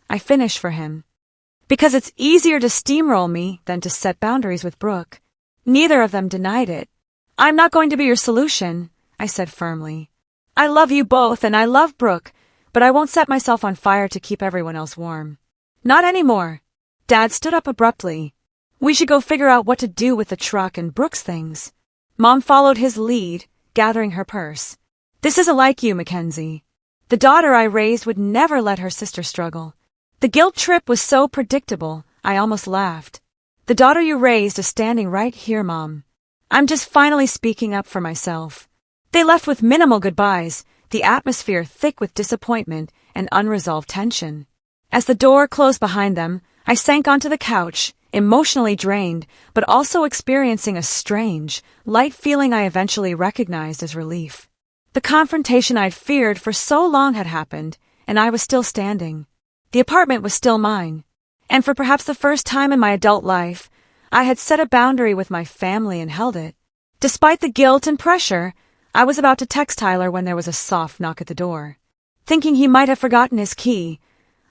I finished for him. Because it's easier to steamroll me than to set boundaries with Brooke. Neither of them denied it. I'm not going to be your solution, I said firmly. I love you both and I love Brooke, but I won't set myself on fire to keep everyone else warm. Not anymore. Dad stood up abruptly. We should go figure out what to do with the truck and Brooke's things. Mom followed his lead, gathering her purse. This isn't like you, Mackenzie. The daughter I raised would never let her sister struggle. The guilt trip was so predictable, I almost laughed. The daughter you raised is standing right here, Mom. I'm just finally speaking up for myself. They left with minimal goodbyes, the atmosphere thick with disappointment and unresolved tension. As the door closed behind them, I sank onto the couch, emotionally drained, but also experiencing a strange, light feeling I eventually recognized as relief. The confrontation I'd feared for so long had happened, and I was still standing. The apartment was still mine, and for perhaps the first time in my adult life, I had set a boundary with my family and held it. Despite the guilt and pressure, I was about to text Tyler when there was a soft knock at the door. Thinking he might have forgotten his key,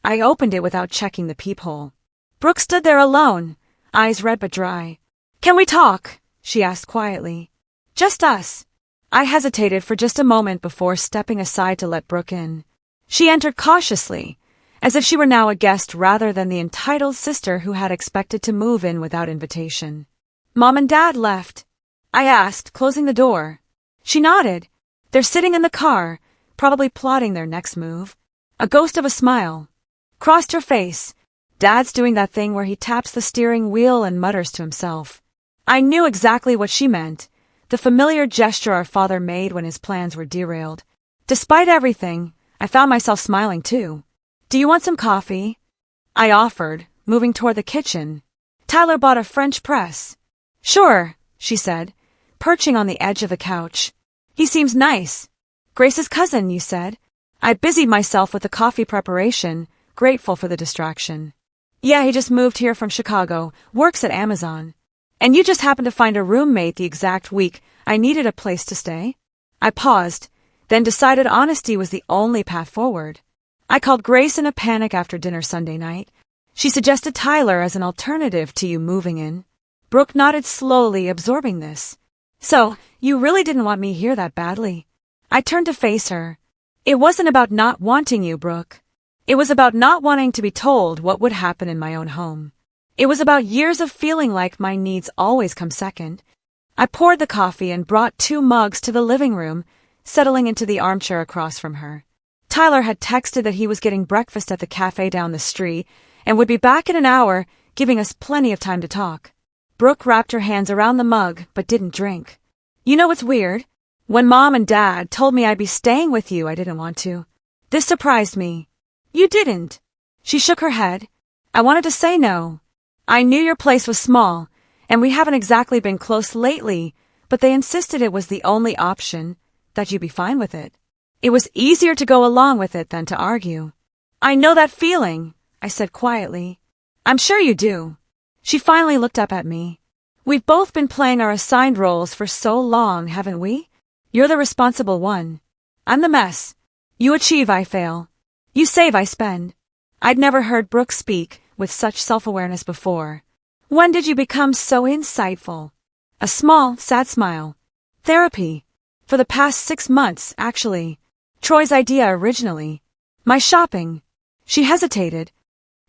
I opened it without checking the peephole. Brooke stood there alone, eyes red but dry. Can we talk? She asked quietly. Just us. I hesitated for just a moment before stepping aside to let Brooke in. She entered cautiously, as if she were now a guest rather than the entitled sister who had expected to move in without invitation. Mom and Dad left. I asked, closing the door. She nodded. They're sitting in the car, probably plotting their next move. A ghost of a smile crossed her face. Dad's doing that thing where he taps the steering wheel and mutters to himself. I knew exactly what she meant, the familiar gesture our father made when his plans were derailed. Despite everything, I found myself smiling too. Do you want some coffee? I offered, moving toward the kitchen. Tyler bought a French press. Sure, she said, perching on the edge of the couch. He seems nice. Grace's cousin, you said. I busied myself with the coffee preparation, grateful for the distraction. Yeah, he just moved here from Chicago, works at Amazon. And you just happened to find a roommate the exact week I needed a place to stay? I paused, then decided honesty was the only path forward. I called Grace in a panic after dinner Sunday night. She suggested Tyler as an alternative to you moving in. Brooke nodded slowly, absorbing this. So, you really didn't want me here that badly? I turned to face her. It wasn't about not wanting you, Brooke. It was about not wanting to be told what would happen in my own home. It was about years of feeling like my needs always come second. I poured the coffee and brought 2 mugs to the living room, settling into the armchair across from her. Tyler had texted that he was getting breakfast at the cafe down the street and would be back in an hour, giving us plenty of time to talk. Brooke wrapped her hands around the mug but didn't drink. You know what's weird? When Mom and Dad told me I'd be staying with you, I didn't want to. This surprised me. You didn't. She shook her head. I wanted to say no. I knew your place was small, and we haven't exactly been close lately, but they insisted it was the only option, that you'd be fine with it. It was easier to go along with it than to argue. I know that feeling, I said quietly. I'm sure you do. She finally looked up at me. We've both been playing our assigned roles for so long, haven't we? You're the responsible one. I'm the mess. You achieve, I fail. You save, I spend. I'd never heard Brooke speak, with such self-awareness before. When did you become so insightful? A small, sad smile. Therapy. For the past 6 months, actually. Troy's idea originally. My shopping. She hesitated.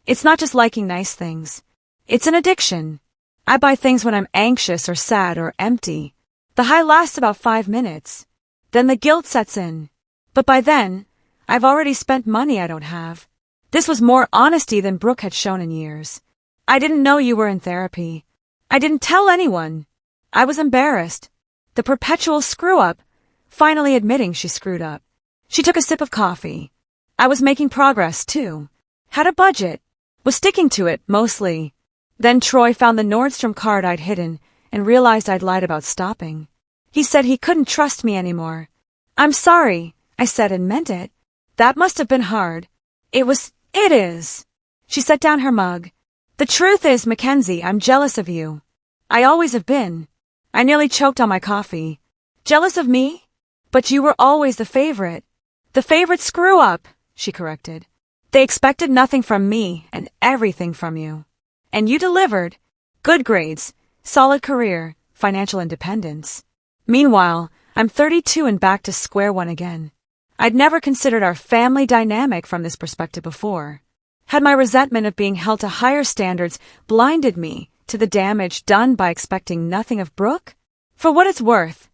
It's not just liking nice things. It's an addiction. I buy things when I'm anxious or sad or empty. The high lasts about 5 minutes. Then the guilt sets in. But by then, I've already spent money I don't have. This was more honesty than Brooke had shown in years. I didn't know you were in therapy. I didn't tell anyone. I was embarrassed. The perpetual screw-up, finally admitting she screwed up. She took a sip of coffee. I was making progress, too. Had a budget. Was sticking to it, mostly. Then Troy found the Nordstrom card I'd hidden and realized I'd lied about stopping. He said he couldn't trust me anymore. I'm sorry, I said and meant it. That must have been hard. It is. She set down her mug. The truth is, Mackenzie, I'm jealous of you. I always have been. I nearly choked on my coffee. Jealous of me? But you were always the favorite. The favorite screw-up, she corrected. They expected nothing from me and everything from you. And you delivered. Good grades, solid career, financial independence. Meanwhile, I'm 32 and back to square one again. I'd never considered our family dynamic from this perspective before. Had my resentment of being held to higher standards blinded me to the damage done by expecting nothing of Brooke? For what it's worth,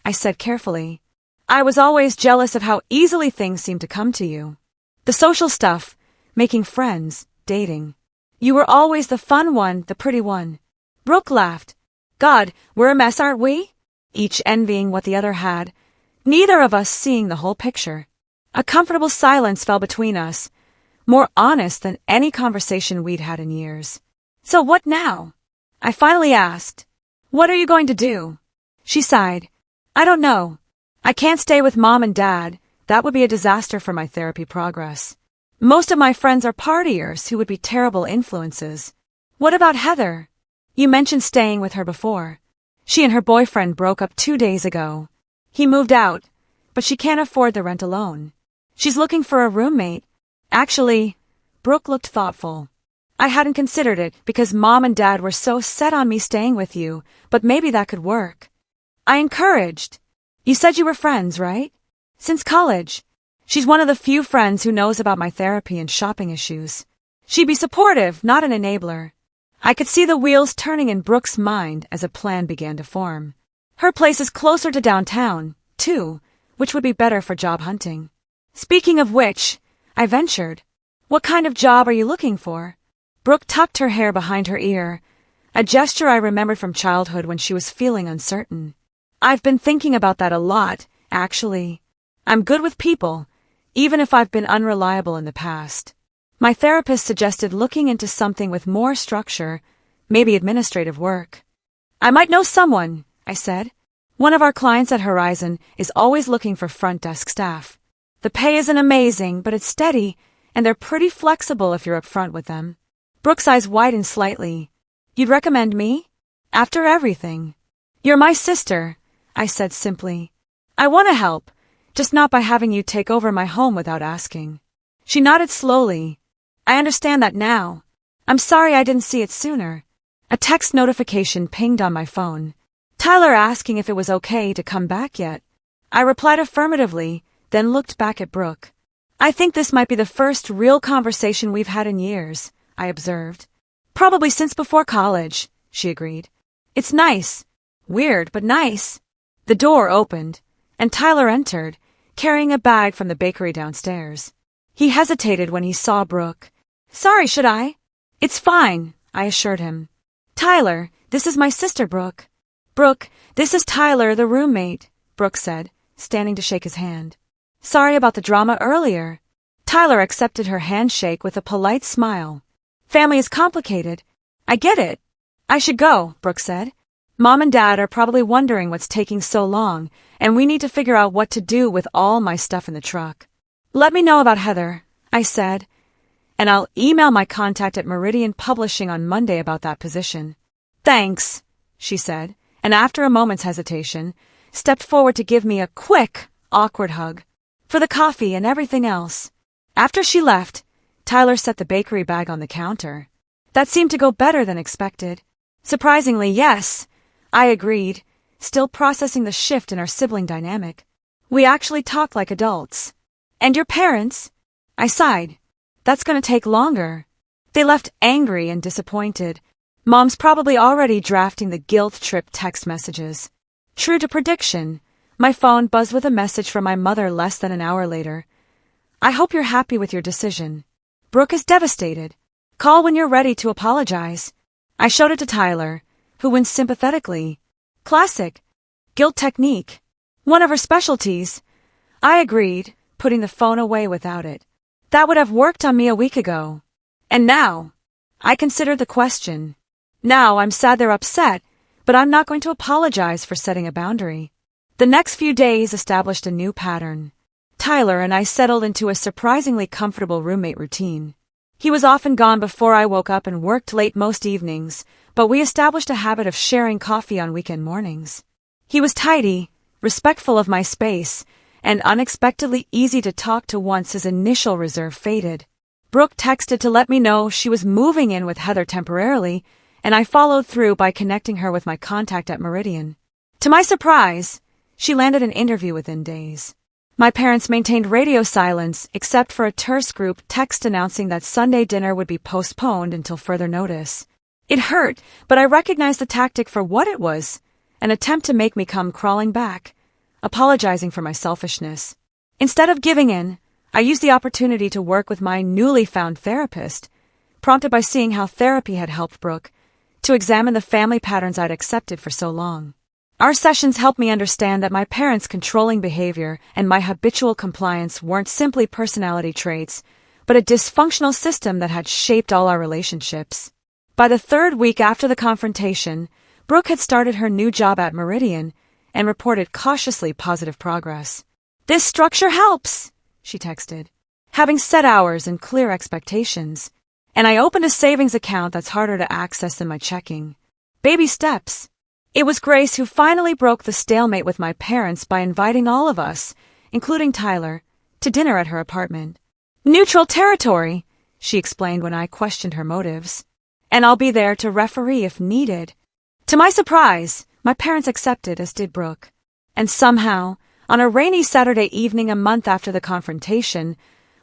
I said carefully, I was always jealous of how easily things seemed to come to you. The social stuff, making friends, dating. You were always the fun one, the pretty one. Brooke laughed. God, we're a mess, aren't we? Each envying what the other had, neither of us seeing the whole picture. A comfortable silence fell between us, more honest than any conversation we'd had in years. So what now? I finally asked. What are you going to do? She sighed. I don't know. I can't stay with Mom and Dad. That would be a disaster for my therapy progress. Most of my friends are partiers who would be terrible influences. What about Heather? You mentioned staying with her before. She and her boyfriend broke up 2 days ago. He moved out, but she can't afford the rent alone. She's looking for a roommate. Actually, Brooke looked thoughtful. I hadn't considered it because Mom and Dad were so set on me staying with you, but maybe that could work. I encouraged. You said you were friends, right? Since college. She's one of the few friends who knows about my therapy and shopping issues. She'd be supportive, not an enabler. I could see the wheels turning in Brooke's mind as a plan began to form. Her place is closer to downtown, too, which would be better for job hunting. Speaking of which, I ventured. What kind of job are you looking for? Brooke tucked her hair behind her ear, a gesture I remembered from childhood when she was feeling uncertain. I've been thinking about that a lot, actually. I'm good with people, even if I've been unreliable in the past. My therapist suggested looking into something with more structure, maybe administrative work. I might know someone, I said. One of our clients at Horizon is always looking for front desk staff. The pay isn't amazing, but it's steady, and they're pretty flexible if you're upfront with them. Brooke's eyes widened slightly. You'd recommend me? After everything. You're my sister, I said simply. I want to help, just not by having you take over my home without asking. She nodded slowly. I understand that now. I'm sorry I didn't see it sooner. A text notification pinged on my phone. Tyler asking if it was okay to come back yet. I replied affirmatively, then looked back at Brooke. I think this might be the first real conversation we've had in years, I observed. Probably since before college, she agreed. It's nice. Weird, but nice. The door opened, and Tyler entered, carrying a bag from the bakery downstairs. He hesitated when he saw Brooke. Sorry, should I? It's fine, I assured him. Tyler, this is my sister, Brooke. Brooke, this is Tyler, the roommate, Brooke said, standing to shake his hand. Sorry about the drama earlier. Tyler accepted her handshake with a polite smile. Family is complicated. I get it. I should go, Brooke said. Mom and Dad are probably wondering what's taking so long, and we need to figure out what to do with all my stuff in the truck. Let me know about Heather, I said, and I'll email my contact at Meridian Publishing on Monday about that position. Thanks, she said, and after a moment's hesitation, stepped forward to give me a quick, awkward hug. For the coffee and everything else. After she left, Tyler set the bakery bag on the counter. That seemed to go better than expected. Surprisingly, yes, I agreed, still processing the shift in our sibling dynamic. We actually talk like adults. And your parents? I sighed. That's going to take longer. They left angry and disappointed. Mom's probably already drafting the guilt trip text messages. True to prediction, my phone buzzed with a message from my mother less than an hour later. I hope you're happy with your decision. Brooke is devastated. Call when you're ready to apologize. I showed it to Tyler, who winced sympathetically. Classic. Guilt technique. One of her specialties. I agreed, putting the phone away without it. That would have worked on me a week ago. And now? I considered the question. Now I'm sad they're upset, but I'm not going to apologize for setting a boundary. The next few days established a new pattern. Tyler and I settled into a surprisingly comfortable roommate routine. He was often gone before I woke up and worked late most evenings, but we established a habit of sharing coffee on weekend mornings. He was tidy, respectful of my space, and unexpectedly easy to talk to once his initial reserve faded. Brooke texted to let me know she was moving in with Heather temporarily, and I followed through by connecting her with my contact at Meridian. To my surprise, she landed an interview within days. My parents maintained radio silence except for a terse group text announcing that Sunday dinner would be postponed until further notice. It hurt, but I recognized the tactic for what it was, an attempt to make me come crawling back, apologizing for my selfishness. Instead of giving in, I used the opportunity to work with my newly found therapist, prompted by seeing how therapy had helped Brooke, to examine the family patterns I'd accepted for so long. Our sessions helped me understand that my parents' controlling behavior and my habitual compliance weren't simply personality traits, but a dysfunctional system that had shaped all our relationships. By the third week after the confrontation, Brooke had started her new job at Meridian and reported cautiously positive progress. "This structure helps," she texted, having set hours and clear expectations. And I opened a savings account that's harder to access than my checking. Baby steps. It was Grace who finally broke the stalemate with my parents by inviting all of us, including Tyler, to dinner at her apartment. "Neutral territory," she explained when I questioned her motives. "And I'll be there to referee if needed." To my surprise, my parents accepted, as did Brooke. And somehow, on a rainy Saturday evening a month after the confrontation,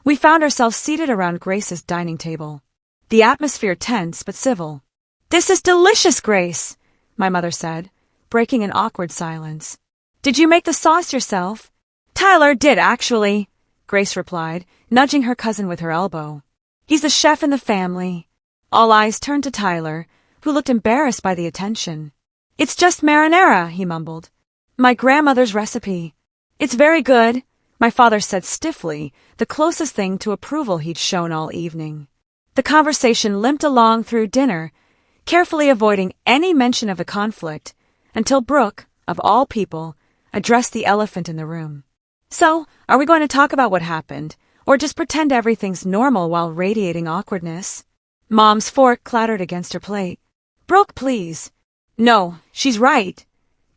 we found ourselves seated around Grace's dining table. The atmosphere tense but civil. "This is delicious, Grace," my mother said, breaking an awkward silence. "Did you make the sauce yourself?" "Tyler did, actually," Grace replied, nudging her cousin with her elbow. "He's the chef in the family." All eyes turned to Tyler, who looked embarrassed by the attention. "It's just marinara," he mumbled. "My grandmother's recipe." "It's very good," my father said stiffly, the closest thing to approval he'd shown all evening. The conversation limped along through dinner, carefully avoiding any mention of the conflict, until Brooke, of all people, addressed the elephant in the room. "So, are we going to talk about what happened, or just pretend everything's normal while radiating awkwardness?" Mom's fork clattered against her plate. "Brooke, please." "No, she's right,"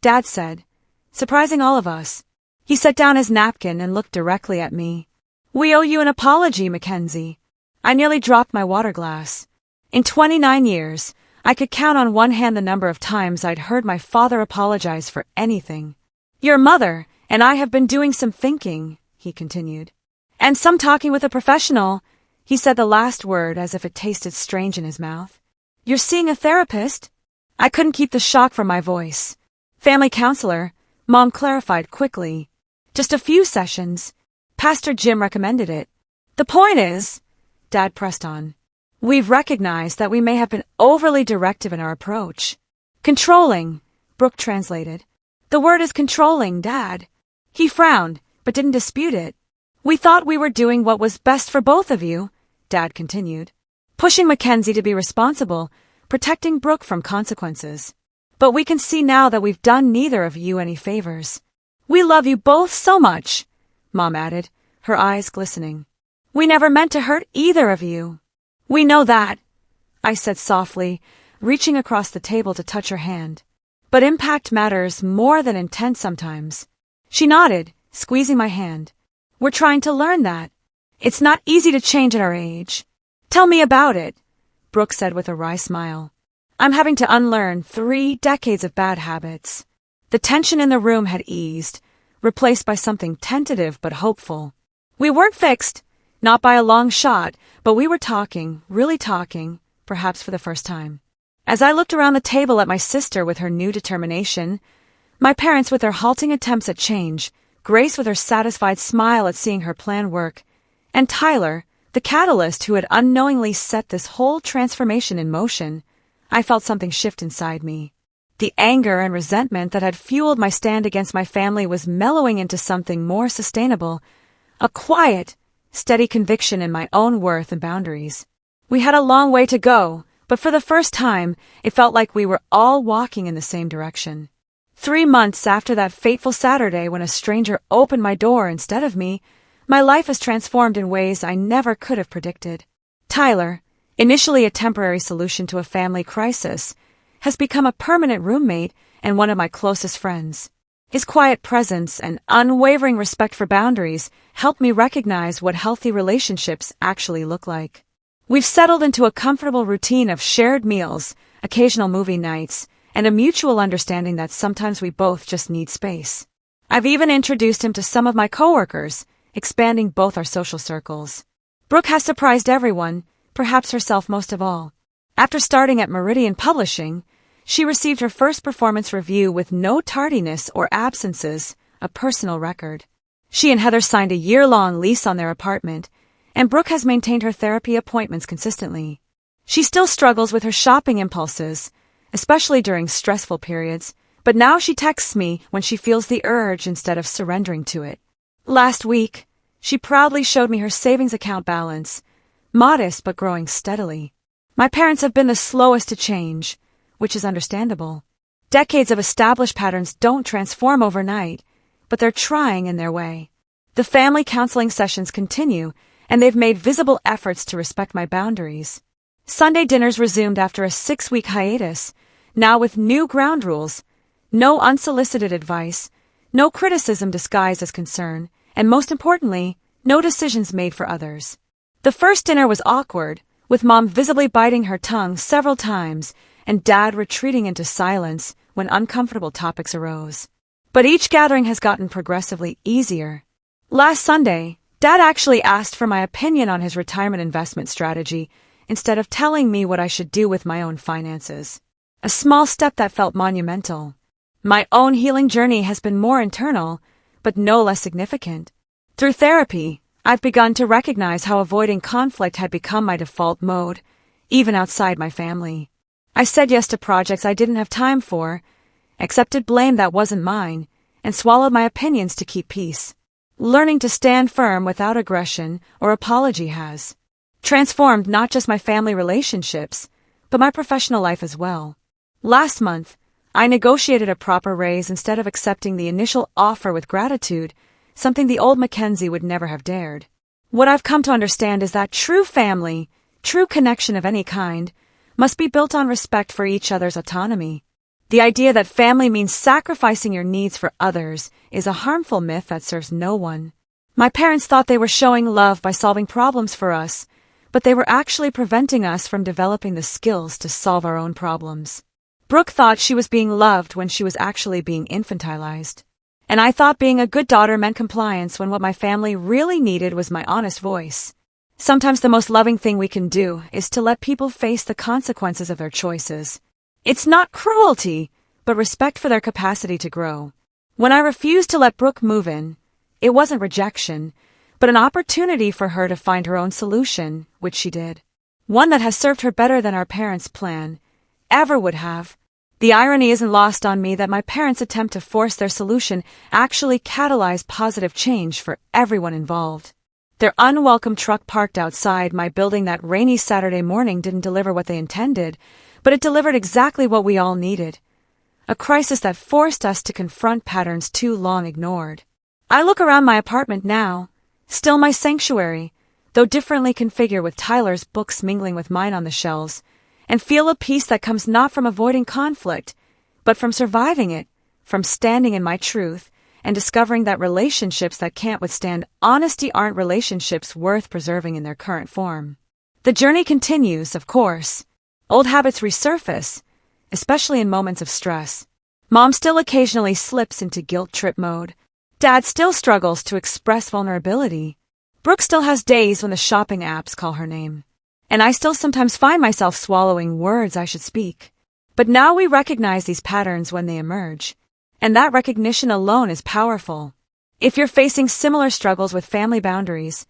Dad said, surprising all of us. He set down his napkin and looked directly at me. "We owe you an apology, Mackenzie." I nearly dropped my water glass. In 29 years, I could count on one hand the number of times I'd heard my father apologize for anything. "Your mother and I have been doing some thinking," he continued. "And some talking with a professional." He said the last word as if it tasted strange in his mouth. "You're seeing a therapist?" I couldn't keep the shock from my voice. "Family counselor," Mom clarified quickly. "Just a few sessions. Pastor Jim recommended it." "The point is," Dad pressed on, "we've recognized that we may have been overly directive in our approach." "Controlling," Brooke translated. "The word is controlling, Dad." He frowned, but didn't dispute it. "We thought we were doing what was best for both of you," Dad continued, pushing Mackenzie to be responsible, protecting Brooke from consequences. "But we can see now that we've done neither of you any favors. We love you both so much," Mom added, her eyes glistening. "We never meant to hurt either of you." "We know that," I said softly, reaching across the table to touch her hand. "But impact matters more than intent sometimes." She nodded, squeezing my hand. "We're trying to learn that. It's not easy to change at our age." "Tell me about it," Brooke said with a wry smile. I'm having to unlearn 3 decades of bad habits. The tension in the room had eased, replaced by something tentative but hopeful. We weren't fixed, not by a long shot, but we were talking, really talking, perhaps for the first time. As I looked around the table at my sister with her new determination, my parents with their halting attempts at change, Grace with her satisfied smile at seeing her plan work, and Tyler, the catalyst who had unknowingly set this whole transformation in motion, I felt something shift inside me. The anger and resentment that had fueled my stand against my family was mellowing into something more sustainable, a quiet, steady conviction in my own worth and boundaries. We had a long way to go, but for the first time, it felt like we were all walking in the same direction. 3 months after that fateful Saturday when a stranger opened my door instead of me, my life has transformed in ways I never could have predicted. Tyler, initially a temporary solution to a family crisis, has become a permanent roommate and one of my closest friends. His quiet presence and unwavering respect for boundaries help me recognize what healthy relationships actually look like. We've settled into a comfortable routine of shared meals, occasional movie nights, and a mutual understanding that sometimes we both just need space. I've even introduced him to some of my coworkers, expanding both our social circles. Brooke has surprised everyone, perhaps herself most of all. After starting at Meridian Publishing, she received her first performance review with no tardiness or absences, a personal record. She and Heather signed a year-long lease on their apartment, and Brooke has maintained her therapy appointments consistently. She still struggles with her shopping impulses, especially during stressful periods, but now she texts me when she feels the urge instead of surrendering to it. Last week, she proudly showed me her savings account balance, modest but growing steadily. My parents have been the slowest to change, which is understandable. Decades of established patterns don't transform overnight, but they're trying in their way. The family counseling sessions continue, and they've made visible efforts to respect my boundaries. Sunday dinners resumed after a 6-week hiatus, now with new ground rules, no unsolicited advice, no criticism disguised as concern, and most importantly, no decisions made for others. The first dinner was awkward, with Mom visibly biting her tongue several times and Dad retreating into silence when uncomfortable topics arose. But each gathering has gotten progressively easier. Last Sunday, Dad actually asked for my opinion on his retirement investment strategy instead of telling me what I should do with my own finances. A small step that felt monumental. My own healing journey has been more internal, but no less significant. Through therapy, I've begun to recognize how avoiding conflict had become my default mode, even outside my family. I said yes to projects I didn't have time for, accepted blame that wasn't mine, and swallowed my opinions to keep peace. Learning to stand firm without aggression or apology has transformed not just my family relationships, but my professional life as well. Last month, I negotiated a proper raise instead of accepting the initial offer with gratitude, something the old Mackenzie would never have dared. What I've come to understand is that true family, true connection of any kind, must be built on respect for each other's autonomy. The idea that family means sacrificing your needs for others is a harmful myth that serves no one. My parents thought they were showing love by solving problems for us, but they were actually preventing us from developing the skills to solve our own problems. Brooke thought she was being loved when she was actually being infantilized. And I thought being a good daughter meant compliance when what my family really needed was my honest voice. Sometimes the most loving thing we can do is to let people face the consequences of their choices. It's not cruelty, but respect for their capacity to grow. When I refused to let Brooke move in, it wasn't rejection, but an opportunity for her to find her own solution, which she did. One that has served her better than our parents' plan ever would have. The irony isn't lost on me that my parents' attempt to force their solution actually catalyzed positive change for everyone involved. Their unwelcome truck parked outside my building that rainy Saturday morning didn't deliver what they intended, but it delivered exactly what we all needed. A crisis that forced us to confront patterns too long ignored. I look around my apartment now, still my sanctuary, though differently configured with Tyler's books mingling with mine on the shelves, and feel a peace that comes not from avoiding conflict, but from surviving it, from standing in my truth, and discovering that relationships that can't withstand honesty aren't relationships worth preserving in their current form. The journey continues, of course. Old habits resurface, especially in moments of stress. Mom still occasionally slips into guilt trip mode. Dad still struggles to express vulnerability. Brooke still has days when the shopping apps call her name. And I still sometimes find myself swallowing words I should speak. But now we recognize these patterns when they emerge. And that recognition alone is powerful. If you're facing similar struggles with family boundaries,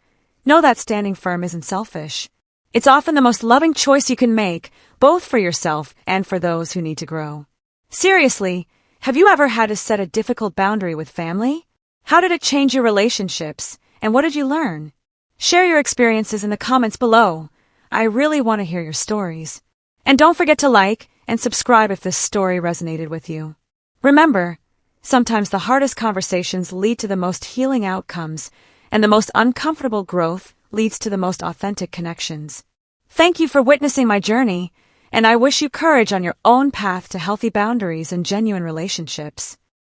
know that standing firm isn't selfish. It's often the most loving choice you can make, both for yourself and for those who need to grow. Seriously, have you ever had to set a difficult boundary with family? How did it change your relationships, and what did you learn? Share your experiences in the comments below. I really want to hear your stories. And don't forget to like and subscribe if this story resonated with you. Remember, sometimes the hardest conversations lead to the most healing outcomes, and the most uncomfortable growth leads to the most authentic connections. Thank you for witnessing my journey, and I wish you courage on your own path to healthy boundaries and genuine relationships.